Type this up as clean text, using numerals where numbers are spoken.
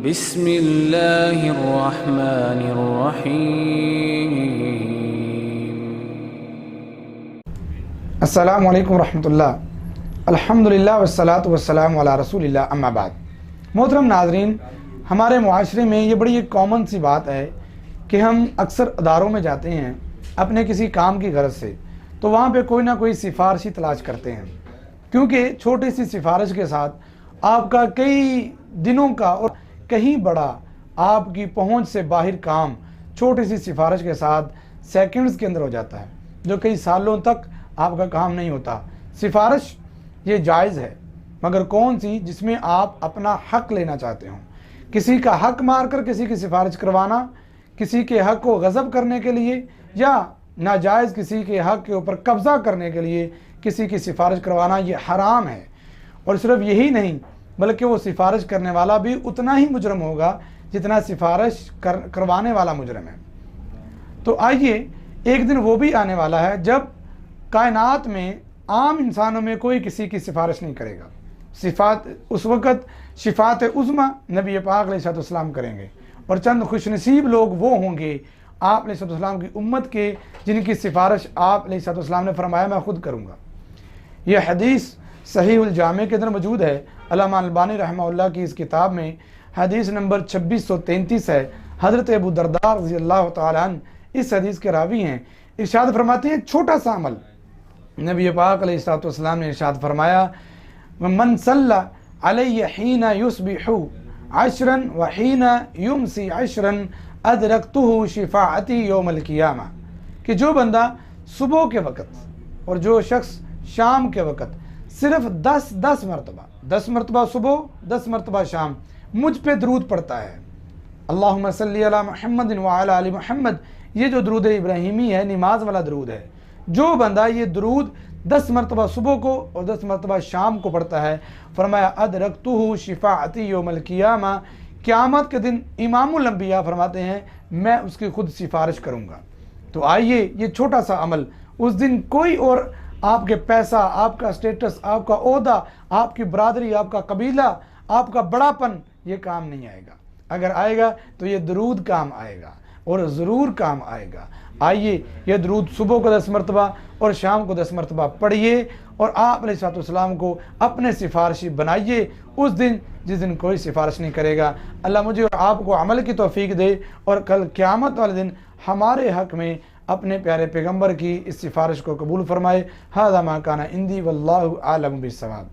بسم اللہ الرحمن الرحیم۔ السلام علیکم ورحمۃ اللہ۔ الحمدللہ والصلاۃ والسلام علی رسول اللہ، اما بعد۔ محترم ناظرین، ہمارے معاشرے میں یہ بڑی ایک کامن سی بات ہے کہ ہم اکثر اداروں میں جاتے ہیں اپنے کسی کام کی غرض سے، تو وہاں پہ کوئی نہ کوئی سفارشی تلاش کرتے ہیں، کیونکہ چھوٹی سی سفارش کے ساتھ آپ کا کئی دنوں کا اور کہیں بڑا آپ کی پہنچ سے باہر کام چھوٹی سی سفارش کے ساتھ سیکنڈز کے اندر ہو جاتا ہے، جو کئی سالوں تک آپ کا کام نہیں ہوتا۔ سفارش یہ جائز ہے، مگر کون سی؟ جس میں آپ اپنا حق لینا چاہتے ہوں۔ کسی کا حق مار کر کسی کی سفارش کروانا، کسی کے حق کو غصب کرنے کے لیے یا ناجائز کسی کے حق کے اوپر قبضہ کرنے کے لیے کسی کی سفارش کروانا، یہ حرام ہے۔ اور صرف یہی نہیں، بلکہ وہ سفارش کرنے والا بھی اتنا ہی مجرم ہوگا جتنا سفارش کروانے والا مجرم ہے۔ تو آئیے، ایک دن وہ بھی آنے والا ہے جب کائنات میں عام انسانوں میں کوئی کسی کی سفارش نہیں کرے گا۔ اس وقت شفاعت عظمی نبی پاک علیہ السلام کریں گے، اور چند خوش نصیب لوگ وہ ہوں گے آپ علیہ السلام کی امت کے، جن کی سفارش آپ علیہ السلام نے فرمایا میں خود کروں گا۔ یہ حدیث صحیح الجامع کے اندر موجود ہے۔ علامہ البانی رحمہ اللہ کی اس کتاب میں حدیث نمبر 2633 ہے۔ حضرت ابو درداء رضی اللہ تعالیٰ عنہ اس حدیث کے راوی ہیں۔ ارشاد فرماتے ہیں، چھوٹا سا عمل نبی پاک علیہ السلام نے ارشاد فرمایا، من صلی علی حین یصبح عشرا وحین یمسی عشرا ادرکتہ شفاعتی یوم القیامہ، کہ جو بندہ صبح کے وقت اور جو شخص شام کے وقت صرف 10 مرتبہ 10 مرتبہ صبح 10 مرتبہ شام مجھ پہ درود پڑھتا ہے، اللہم صلی علی محمد وعلی آل محمد، یہ جو درود ابراہیمی ہے، نماز والا درود ہے، جو بندہ یہ درود 10 مرتبہ صبح کو اور 10 مرتبہ شام کو پڑھتا ہے، فرمایا ادرکتہ شفاعتی یوم القیامہ، قیامت کے دن امام الانبیاء فرماتے ہیں میں اس کی خود سفارش کروں گا۔ تو آئیے، یہ چھوٹا سا عمل اس دن کوئی اور آپ کے پیسہ، آپ کا اسٹیٹس، آپ کا عہدہ، آپ کی برادری، آپ کا قبیلہ، آپ کا بڑا پن، یہ کام نہیں آئے گا۔ اگر آئے گا تو یہ درود کام آئے گا، اور ضرور کام آئے گا۔ آئیے، یہ درود صبح کو 10 مرتبہ اور شام کو 10 مرتبہ پڑھیے، اور آپ علیہ السلام کو اپنے سفارشی بنائیے اس دن جس دن کوئی سفارش نہیں کرے گا۔ اللہ مجھے اور آپ کو عمل کی توفیق دے، اور کل قیامت والے دن ہمارے حق میں اپنے پیارے پیغمبر کی اس سفارش کو قبول فرمائے۔ ھذا ما کان عندی واللہ اعلم بالصواب۔